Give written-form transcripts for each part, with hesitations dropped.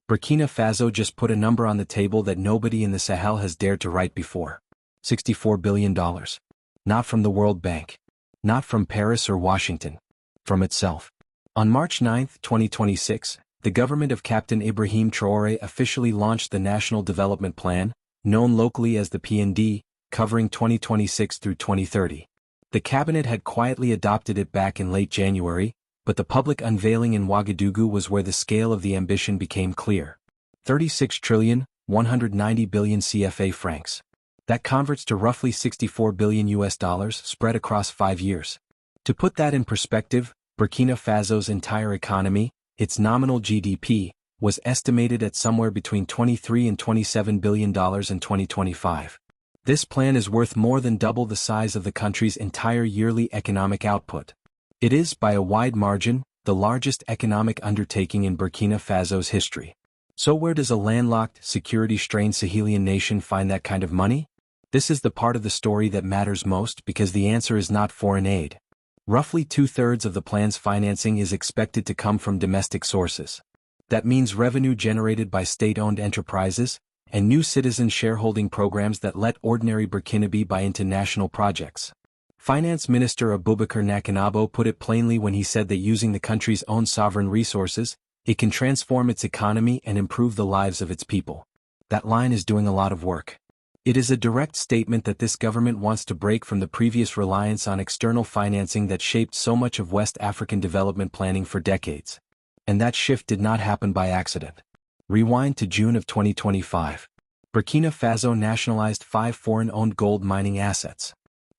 Burkina Faso just put a number on the table that nobody in the Sahel has dared to write before. $64 billion. Not from the World Bank. Not from Paris or Washington. From itself. On March 9, 2026, the government of Captain Ibrahim Traoré officially launched the National Development Plan, known locally as the PND, covering 2026 through 2030. The cabinet had quietly adopted it back in late January, but the public unveiling in Ouagadougou was where the scale of the ambition became clear. 36 trillion, 190 billion CFA francs. That converts to roughly $64 billion spread across 5 years. To put that in perspective, Burkina Faso's entire economy, its nominal GDP, was estimated at somewhere between $23 and $27 billion in 2025. This plan is worth more than double the size of the country's entire yearly economic output. It is, by a wide margin, the largest economic undertaking in Burkina Faso's history. So where does a landlocked, security-strained Sahelian nation find that kind of money? This is the part of the story that matters most because the answer is not foreign aid. Roughly 2/3 of the plan's financing is expected to come from domestic sources. That means revenue generated by state-owned enterprises, and new citizen shareholding programs that let ordinary Burkinabe buy into national projects. Finance Minister Abubakar Nakanabo put it plainly when he said that using the country's own sovereign resources, it can transform its economy and improve the lives of its people. That line is doing a lot of work. It is a direct statement that this government wants to break from the previous reliance on external financing that shaped so much of West African development planning for decades. And that shift did not happen by accident. Rewind to June of 2025. Burkina Faso nationalized 5 foreign-owned gold mining assets.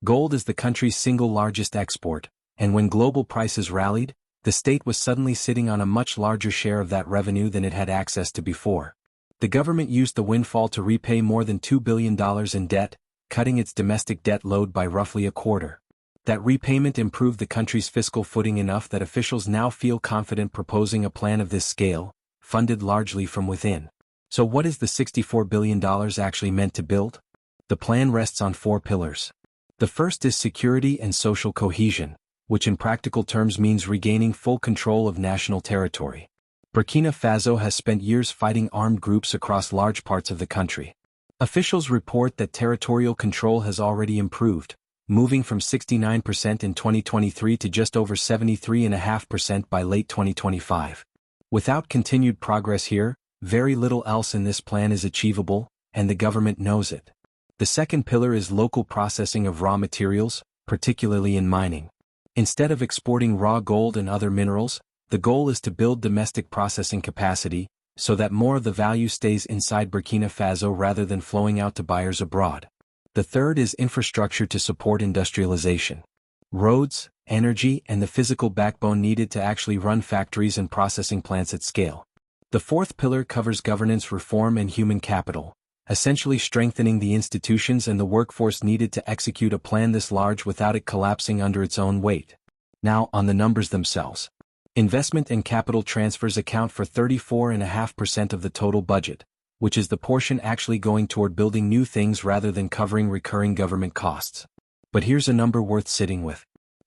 Gold is the country's single largest export, and when global prices rallied, the state was suddenly sitting on a much larger share of that revenue than it had access to before. The government used the windfall to repay more than $2 billion in debt, cutting its domestic debt load by roughly a quarter. That repayment improved the country's fiscal footing enough that officials now feel confident proposing a plan of this scale, funded largely from within. So what is the $64 billion actually meant to build? The plan rests on 4 pillars. The first is security and social cohesion, which in practical terms means regaining full control of national territory. Burkina Faso has spent years fighting armed groups across large parts of the country. Officials report that territorial control has already improved, moving from 69% in 2023 to just over 73.5% by late 2025. Without continued progress here, very little else in this plan is achievable, and the government knows it. The second pillar is local processing of raw materials, particularly in mining. Instead of exporting raw gold and other minerals, the goal is to build domestic processing capacity, so that more of the value stays inside Burkina Faso rather than flowing out to buyers abroad. The third is infrastructure to support industrialization. Roads, energy, and the physical backbone needed to actually run factories and processing plants at scale. The fourth pillar covers governance reform and human capital, essentially strengthening the institutions and the workforce needed to execute a plan this large without it collapsing under its own weight. Now, on the numbers themselves. Investment and capital transfers account for 34.5% of the total budget, which is the portion actually going toward building new things rather than covering recurring government costs. But here's a number worth sitting with.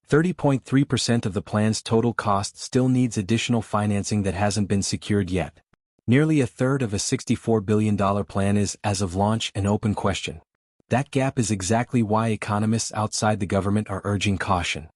30.3% of the plan's total cost still needs additional financing that hasn't been secured yet. Nearly a third of a $64 billion plan is, as of launch, an open question. That gap is exactly why economists outside the government are urging caution.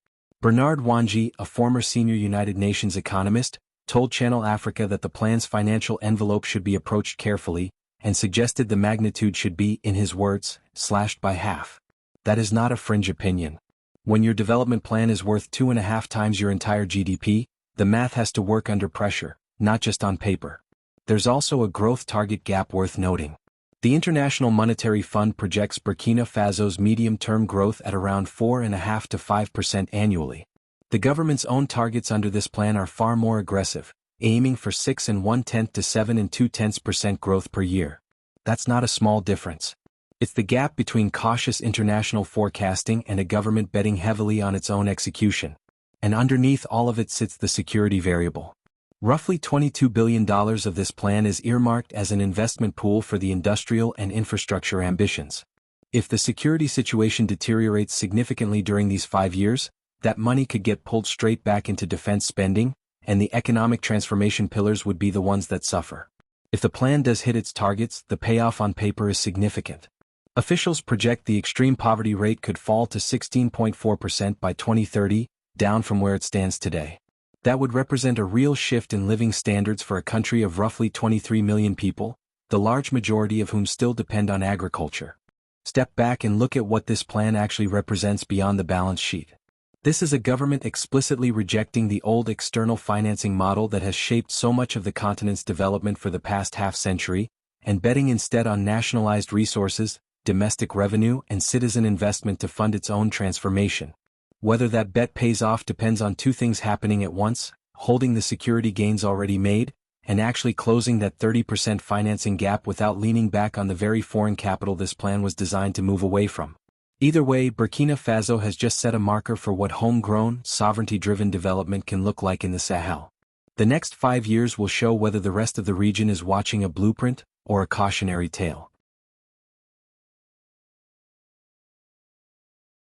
Bernard Wanji, a former senior United Nations economist, told Channel Africa that the plan's financial envelope should be approached carefully, and suggested the magnitude should be, in his words, slashed by half. That is not a fringe opinion. When your development plan is worth 2.5 times your entire GDP, the math has to work under pressure, not just on paper. There's also a growth target gap worth noting. The International Monetary Fund projects Burkina Faso's medium-term growth at around 4.5 to 5% annually. The government's own targets under this plan are far more aggressive, aiming for 6.1 to 7.2% growth per year. That's not a small difference. It's the gap between cautious international forecasting and a government betting heavily on its own execution. And underneath all of it sits the security variable. Roughly $22 billion of this plan is earmarked as an investment pool for the industrial and infrastructure ambitions. If the security situation deteriorates significantly during these 5 years, that money could get pulled straight back into defense spending, and the economic transformation pillars would be the ones that suffer. If the plan does hit its targets, the payoff on paper is significant. Officials project the extreme poverty rate could fall to 16.4% by 2030, down from where it stands today. That would represent a real shift in living standards for a country of roughly 23 million people, the large majority of whom still depend on agriculture. Step back and look at what this plan actually represents beyond the balance sheet. This is a government explicitly rejecting the old external financing model that has shaped so much of the continent's development for the past half-century, and betting instead on nationalized resources, domestic revenue, and citizen investment to fund its own transformation. Whether that bet pays off depends on two things happening at once: holding the security gains already made, and actually closing that 30% financing gap without leaning back on the very foreign capital this plan was designed to move away from. Either way, Burkina Faso has just set a marker for what homegrown, sovereignty-driven development can look like in the Sahel. The next 5 years will show whether the rest of the region is watching a blueprint or a cautionary tale.